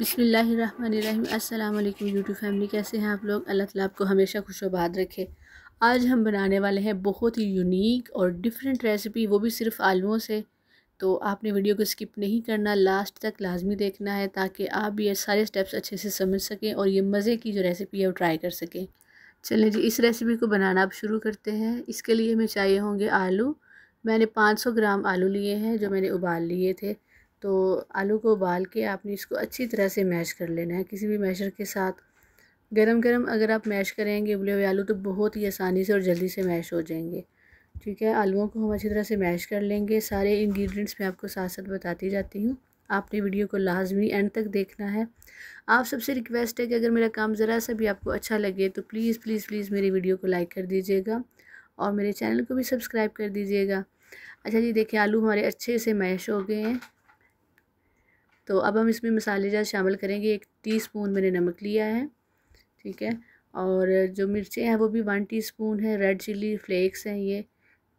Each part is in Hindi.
बिस्मिल्लाहिर्रहमानिर्रहीम। अस्सलाम वालेकुम यूट्यूब फैमिली, कैसे हैं आप लोग। अल्लाह ताला आपको हमेशा खुशआबाद रखे। आज हम बनाने वाले हैं बहुत ही यूनिक और डिफरेंट रेसिपी, वो भी सिर्फ आलूओं से। तो आपने वीडियो को स्किप नहीं करना, लास्ट तक लाजमी देखना है ताकि आप भी ये सारे स्टेप्स अच्छे से समझ सकें और ये मज़े की जो रेसिपी है वो ट्राई कर सकें। चलिए जी, इस रेसिपी को बनाना अब शुरू करते हैं। इसके लिए हमें चाहिए होंगे आलू। मैंने 500 ग्राम आलू लिए हैं जो मैंने उबाल लिए थे। तो आलू को उबाल के आपने इसको अच्छी तरह से मैश कर लेना है किसी भी मैशर के साथ। गरम गरम अगर आप मैश करेंगे उबले हुए आलू तो बहुत ही आसानी से और जल्दी से मैश हो जाएंगे। ठीक है, आलूओं को हम अच्छी तरह से मैश कर लेंगे। सारे इंग्रेडिएंट्स मैं आपको साथ साथ बताती जाती हूँ, आपने वीडियो को लाजमी एंड तक देखना है। आप सबसे रिक्वेस्ट है कि अगर मेरा काम ज़रा सा भी आपको अच्छा लगे तो प्लीज़ प्लीज़ प्लीज़ मेरी वीडियो को लाइक कर दीजिएगा और मेरे चैनल को भी सब्सक्राइब कर दीजिएगा। अच्छा जी, देखिए आलू हमारे अच्छे से मैश हो गए हैं। तो अब हम इसमें मसाले ज़्यादा शामिल करेंगे। 1 टीस्पून मैंने नमक लिया है, ठीक है। और जो मिर्चें हैं वो भी 1 टीस्पून है। रेड चिली फ्लेक्स हैं ये।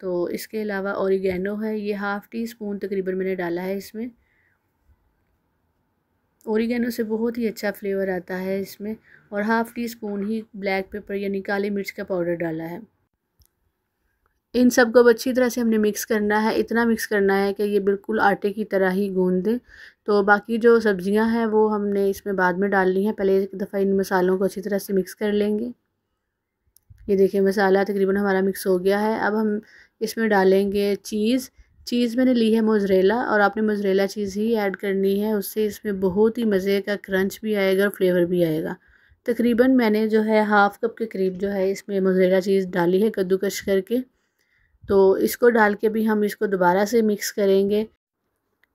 तो इसके अलावा ओरिगेनो है, ये हाफ़ टी स्पून तकरीबन मैंने डाला है इसमें। ओरिगेनो से बहुत ही अच्छा फ्लेवर आता है इसमें। और हाफ़ टी स्पून ही ब्लैक पेपर यानी काली मिर्च का पाउडर डाला है। इन सब को अब अच्छी तरह से हमने मिक्स करना है। इतना मिक्स करना है कि ये बिल्कुल आटे की तरह ही गूंद दें। तो बाकी जो सब्जियां हैं वो हमने इसमें बाद में डालनी है। पहले एक दफ़ा इन मसालों को अच्छी तरह से मिक्स कर लेंगे। ये देखिए मसाला तकरीबन हमारा मिक्स हो गया है। अब हम इसमें डालेंगे चीज़ मैंने ली है मोज़रेला, और आपने मोज़रेला चीज़ ही ऐड करनी है। उससे इसमें बहुत ही मज़े का क्रंच भी आएगा और फ्लेवर भी आएगा। तकरीबन मैंने जो है हाफ़ कप के करीब जो है इसमें मोज़रेला चीज़ डाली है कद्दूकश करके। तो इसको डाल के भी हम इसको दोबारा से मिक्स करेंगे।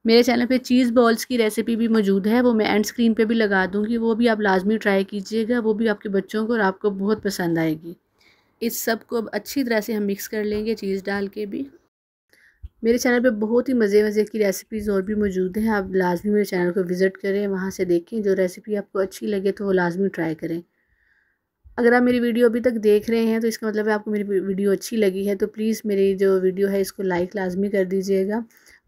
मेरे चैनल पे चीज़ बॉल्स की रेसिपी भी मौजूद है, वो मैं एंड स्क्रीन पे भी लगा दूँगी, वो भी आप लाजमी ट्राई कीजिएगा। वो भी आपके बच्चों को और आपको बहुत पसंद आएगी। इस सब को अब अच्छी तरह से हम मिक्स कर लेंगे चीज़ डाल के भी। मेरे चैनल पे बहुत ही मज़े की रेसिपीज़ और भी मौजूद हैं, आप लाजमी मेरे चैनल को विज़िट करें, वहाँ से देखें। जो रेसिपी आपको अच्छी लगे तो वो लाजमी ट्राई करें। अगर आप मेरी वीडियो अभी तक देख रहे हैं तो इसका मतलब है आपको मेरी वीडियो अच्छी लगी है। तो प्लीज़ मेरी जो वीडियो है इसको लाइक लाजमी कर दीजिएगा,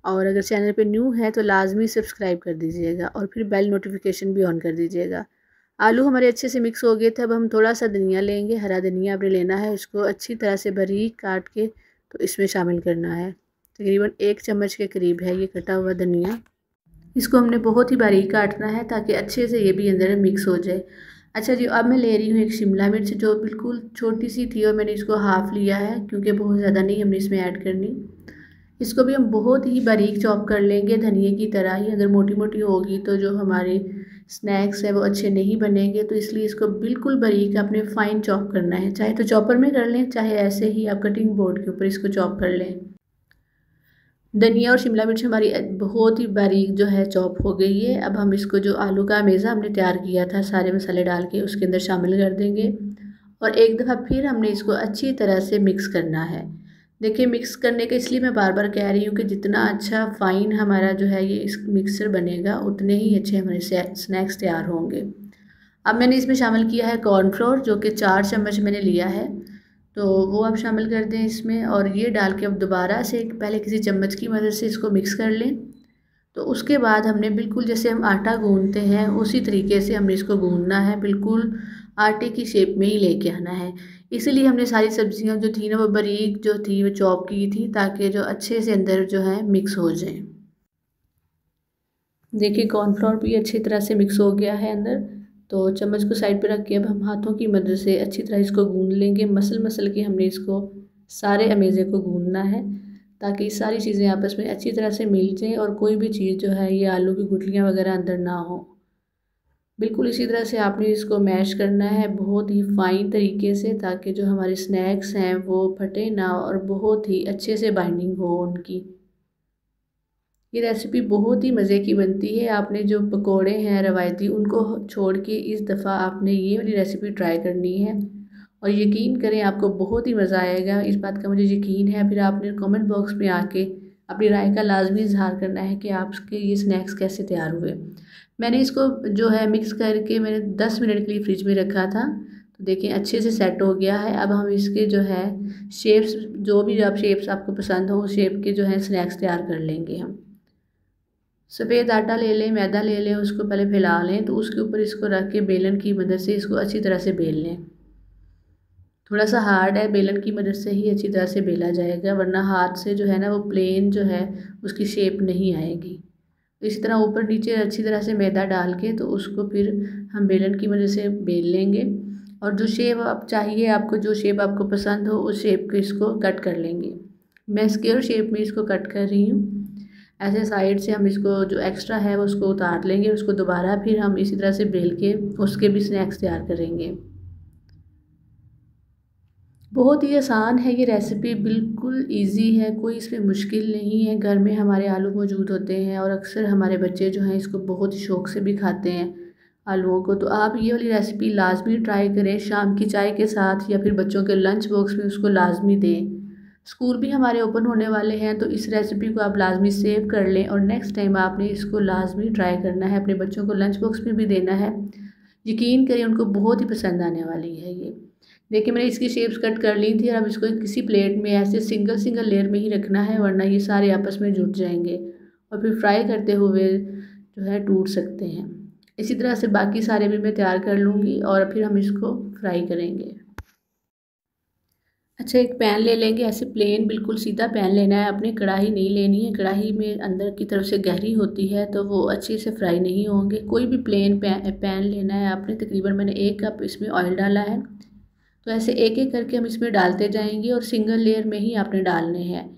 और अगर चैनल पे न्यू है तो लाजमी सब्सक्राइब कर दीजिएगा और फिर बेल नोटिफिकेशन भी ऑन कर दीजिएगा। आलू हमारे अच्छे से मिक्स हो गए थे। अब हम थोड़ा सा धनिया लेंगे, हरा धनिया आपने लेना है। उसको अच्छी तरह से बारीक काट के तो इसमें शामिल करना है। तकरीबन 1 चम्मच के करीब है ये कटा हुआ धनिया। इसको हमने बहुत ही बारीक काटना है ताकि अच्छे से ये भी अंदर मिक्स हो जाए। अच्छा जी, अब मैं ले रही हूँ एक शिमला मिर्च जो बिल्कुल छोटी सी थी, और मैंने इसको हाफ़ लिया है क्योंकि बहुत ज़्यादा नहीं हमने इसमें ऐड करनी। इसको भी हम बहुत ही बारीक चॉप कर लेंगे धनिए की तरह ही। अगर मोटी मोटी होगी तो जो हमारे स्नैक्स है वो अच्छे नहीं बनेंगे, तो इसलिए इसको बिल्कुल बारीक आपने फ़ाइन चॉप करना है। चाहे तो चॉपर में कर लें, चाहे ऐसे ही आप कटिंग बोर्ड के ऊपर इसको चॉप कर लें। धनिया और शिमला मिर्च हमारी बहुत ही बारीक जो है चॉप हो गई है। अब हम इसको जो आलू का मेज़ा हमने तैयार किया था सारे मसाले डाल के उसके अंदर शामिल कर देंगे, और एक दफ़ा फिर हमने इसको अच्छी तरह से मिक्स करना है। देखिए मिक्स करने के इसलिए मैं बार बार कह रही हूँ कि जितना अच्छा फ़ाइन हमारा जो है ये इस मिक्सर बनेगा उतने ही अच्छे हमारे स्नैक्स तैयार होंगे। अब मैंने इसमें शामिल किया है कॉर्नफ्लोर, जो कि 4 चम्मच मैंने लिया है। तो वो आप शामिल कर दें इसमें, और ये डाल के अब दोबारा से पहले किसी चम्मच की मदद से इसको मिक्स कर लें। तो उसके बाद हमने बिल्कुल जैसे हम आटा गूंदते हैं उसी तरीके से हमने इसको गूंदना है, बिल्कुल आटे की शेप में ही लेके आना है। इसीलिए हमने सारी सब्जियां जो थी ना वो बारीक जो थी वो चॉप की थी ताकि जो अच्छे से अंदर जो है मिक्स हो जाए। देखिए कॉर्नफ्लोर भी अच्छी तरह से मिक्स हो गया है अंदर। तो चम्मच को साइड पे रख के अब हम हाथों की मदद से अच्छी तरह इसको गूंद लेंगे। मसल मसल के हमने इसको सारे अमेज़े को गूंदना है ताकि सारी चीज़ें आपस में अच्छी तरह से मिल जाएं और कोई भी चीज़ जो है ये आलू की गुठलियाँ वगैरह अंदर ना हो। बिल्कुल इसी तरह से आपने इसको मैश करना है बहुत ही फ़ाइन तरीके से, ताकि जो हमारे स्नैक्स हैं वो फटे ना और बहुत ही अच्छे से बाइंडिंग हो उनकी। ये रेसिपी बहुत ही मज़े की बनती है। आपने जो पकोड़े हैं रवायती उनको छोड़ के इस दफ़ा आपने ये वाली रेसिपी ट्राई करनी है, और यकीन करें आपको बहुत ही मज़ा आएगा। इस बात का मुझे यकीन है। फिर आपने कमेंट बॉक्स में आके अपनी राय का लाजमी इजहार करना है कि आपके ये स्नैक्स कैसे तैयार हुए। मैंने इसको जो है मिक्स करके मैंने 10 मिनट के लिए फ्रिज में रखा था। तो देखिए अच्छे से सेट हो गया है। अब हम इसके जो है शेप्स, जो भी आप शेप्स आपको पसंद हो उस शेप के जो है स्नैक्स तैयार कर लेंगे हम। सफ़ेद आटा ले लें, मैदा ले लें, उसको पहले फैला लें, तो उसके ऊपर इसको रख के बेलन की मदद से इसको अच्छी तरह से बेल लें। थोड़ा सा हार्ड है, बेलन की मदद से ही अच्छी तरह से बेला जाएगा, वरना हाथ से जो है ना वो प्लेन जो है उसकी शेप नहीं आएगी। तो इसी तरह ऊपर नीचे अच्छी तरह से मैदा डाल के तो उसको फिर हम बेलन की मदद से बेल लेंगे, और जो शेप आप चाहिए, आपको जो शेप आपको पसंद हो उस शेप को इसको कट कर लेंगे। मैं स्क्वायर शेप में इसको कट कर रही हूँ। ऐसे साइड से हम इसको जो एक्स्ट्रा है वो उसको उतार लेंगे, उसको दोबारा फिर हम इसी तरह से बेल के उसके भी स्नैक्स तैयार करेंगे। बहुत ही आसान है ये रेसिपी, बिल्कुल इजी है, कोई इसमें मुश्किल नहीं है। घर में हमारे आलू मौजूद होते हैं और अक्सर हमारे बच्चे जो हैं इसको बहुत शौक़ से भी खाते हैं आलूओं को। तो आप ये वाली रेसिपी लाजमी ट्राई करें, शाम की चाय के साथ या फिर बच्चों के लंच बॉक्स में उसको लाजमी दें। स्कूल भी हमारे ओपन होने वाले हैं, तो इस रेसिपी को आप लाजमी सेव कर लें और नेक्स्ट टाइम आपने इसको लाजमी ट्राई करना है, अपने बच्चों को लंच बॉक्स में भी देना है। यकीन करें उनको बहुत ही पसंद आने वाली है ये। देखिए मैंने इसकी शेप्स कट कर ली थी, और अब इसको किसी प्लेट में ऐसे सिंगल सिंगल लेयर में ही रखना है, वरना ये सारे आपस में जुड़ जाएंगे और फिर फ्राई करते हुए जो है टूट सकते हैं। इसी तरह से बाकी सारे भी मैं तैयार कर लूँगी और फिर हम इसको फ्राई करेंगे। अच्छा, एक पैन ले लेंगे, ऐसे प्लेन बिल्कुल सीधा पैन लेना है, अपनी कढ़ाई नहीं लेनी है। कढ़ाई में अंदर की तरफ से गहरी होती है तो वो अच्छे से फ्राई नहीं होंगे। कोई भी प्लेन पैन लेना है आपने। तकरीबन मैंने 1 कप इसमें ऑयल डाला है, तो ऐसे एक एक करके हम इसमें डालते जाएंगे और सिंगल लेयर में ही आपने डालने हैं।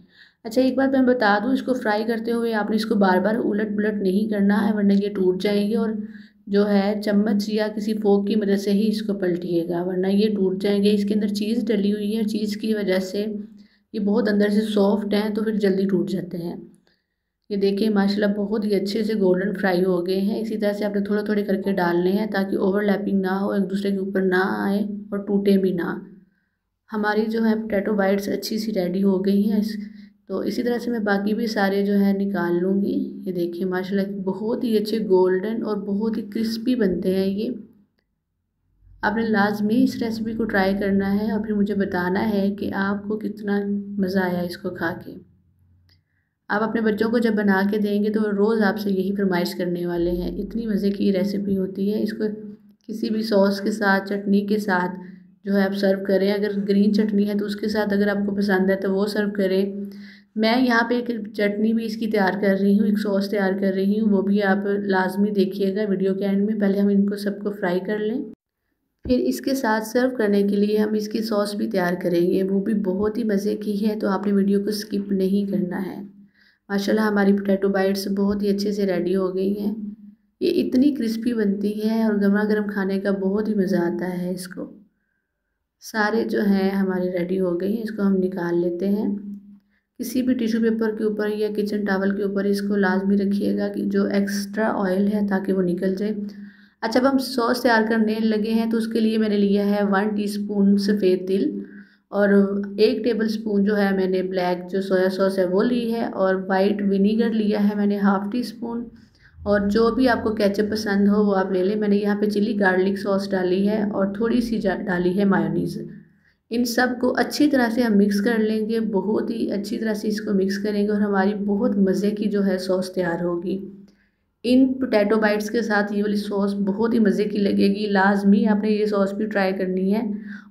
अच्छा, एक बात मैं बता दूं, इसको फ्राई करते हुए आपने इसको बार बार उलट पुलट नहीं करना है, वरना ये टूट जाएंगे, और जो है चम्मच या किसी फोक की मदद से ही इसको पलटिएगा, वरना ये टूट जाएंगे। इसके अंदर चीज़ डली हुई है, चीज़ की वजह से ये बहुत अंदर से सॉफ्ट हैं, तो फिर जल्दी टूट जाते हैं। ये देखिए माशाल्लाह बहुत ही अच्छे से गोल्डन फ्राई हो गए हैं। इसी तरह से आपने थोड़े थोड़े करके डालने हैं ताकि ओवरलैपिंग ना हो, एक दूसरे के ऊपर ना आए और टूटे भी ना। हमारी जो है पोटैटो बाइट्स अच्छी सी रेडी हो गई हैं। तो इसी तरह से मैं बाकी भी सारे जो है निकाल लूँगी। ये देखिए माशाल्लाह बहुत ही अच्छे गोल्डन और बहुत ही क्रिस्पी बनते हैं ये। आपने लाजमी इस रेसिपी को ट्राई करना है और फिर मुझे बताना है कि आपको कितना मज़ा आया इसको खा के। आप अपने बच्चों को जब बना के देंगे तो रोज़ आपसे यही फरमाइश करने वाले हैं। इतनी मज़े की रेसिपी होती है। इसको किसी भी सॉस के साथ, चटनी के साथ जो है आप सर्व करें। अगर ग्रीन चटनी है तो उसके साथ अगर आपको पसंद है तो वो सर्व करें। मैं यहाँ पे एक चटनी भी इसकी तैयार कर रही हूँ, एक सॉस तैयार कर रही हूँ, वो भी आप लाजमी देखिएगा वीडियो के एंड में। पहले हम इनको सबको फ्राई कर लें, फिर इसके साथ सर्व करने के लिए हम इसकी सॉस भी तैयार करेंगे, वो भी बहुत ही मज़े की है। तो आपने वीडियो को स्किप नहीं करना है। माशाल्लाह हमारी पोटैटो बाइट्स बहुत ही अच्छे से रेडी हो गई हैं। ये इतनी क्रिस्पी बनती है और गर्मा गर्म खाने का बहुत ही मज़ा आता है इसको। सारे जो हैं हमारे रेडी हो गई हैं, इसको हम निकाल लेते हैं। किसी भी टिश्यू पेपर के ऊपर या किचन टॉवल के ऊपर इसको लाजमी रखिएगा कि जो एक्स्ट्रा ऑयल है ताकि वो निकल जाए। अच्छा, अब हम सॉस तैयार करने लगे हैं, तो उसके लिए मैंने लिया है 1 टीस्पून सफ़ेद तिल, और 1 टेबलस्पून जो है मैंने ब्लैक जो सोया सॉस है वो ली है, और वाइट विनीगर लिया है मैंने 1/2 टीस्पून, और जो भी आपको केचप पसंद हो वो आप ले लें। मैंने यहाँ पे चिली गार्लिक सॉस डाली है और थोड़ी सी डाली है मायोनीज़। इन सब को अच्छी तरह से हम मिक्स कर लेंगे, बहुत ही अच्छी तरह से इसको मिक्स करेंगे और हमारी बहुत मज़े की जो है सॉस तैयार होगी। इन पोटैटो बाइट्स के साथ ये वाली सॉस बहुत ही मज़े की लगेगी। लाजमी आपने ये सॉस भी ट्राई करनी है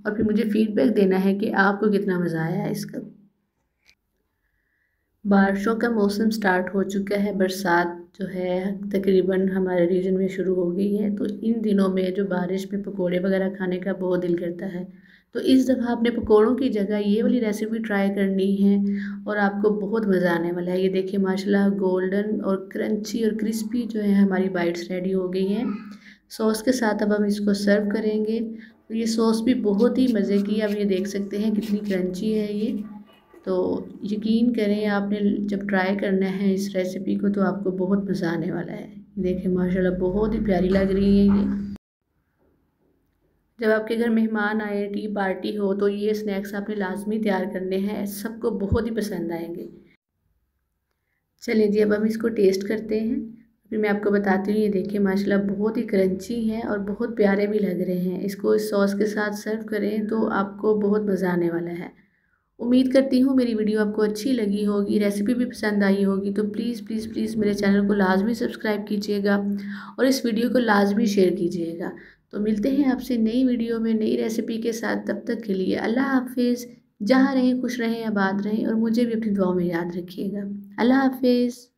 और फिर मुझे फीडबैक देना है कि आपको कितना मज़ा आया है इसका। बारिशों का मौसम स्टार्ट हो चुका है, बरसात जो है तकरीबन हमारे रीजन में शुरू हो गई है, तो इन दिनों में जो बारिश में पकोड़े वगैरह खाने का बहुत दिल करता है। तो इस दफ़ा आपने पकोड़ों की जगह ये वाली रेसिपी ट्राई करनी है और आपको बहुत मज़ा आने वाला है। ये देखिए माशाल्लाह गोल्डन और क्रंची और क्रिस्पी जो है हमारी बाइट्स रेडी हो गई हैं। सॉस के साथ अब हम इसको सर्व करेंगे। तो ये सॉस भी बहुत ही मज़े की, अब ये देख सकते हैं कितनी क्रंची है ये। तो यकीन करें आपने जब ट्राई करना है इस रेसिपी को तो आपको बहुत मज़ा आने वाला है। देखिए माशाल्लाह बहुत ही प्यारी लग रही है ये। जब आपके घर मेहमान आए, टी पार्टी हो, तो ये स्नैक्स आपने लाजमी तैयार करने हैं, सबको बहुत ही पसंद आएंगे। चलिए जी, अब हम इसको टेस्ट करते हैं, फिर मैं आपको बताती हूँ। ये देखिए माशाल्लाह बहुत ही क्रंची हैं और बहुत प्यारे भी लग रहे हैं। इसको इस सॉस के साथ सर्व करें तो आपको बहुत मज़ा आने वाला है। उम्मीद करती हूँ मेरी वीडियो आपको अच्छी लगी होगी, रेसिपी भी पसंद आई होगी। तो प्लीज़ प्लीज़ प्लीज़ मेरे चैनल को लाजमी सब्सक्राइब कीजिएगा और इस वीडियो को लाजमी शेयर कीजिएगा। तो मिलते हैं आपसे नई वीडियो में नई रेसिपी के साथ। तब तक के लिए अल्लाह हाफिज़। जहाँ रहें खुश रहें, आबाद रहें और मुझे भी अपनी दुआओं में याद रखिएगा। अल्लाह हाफिज़।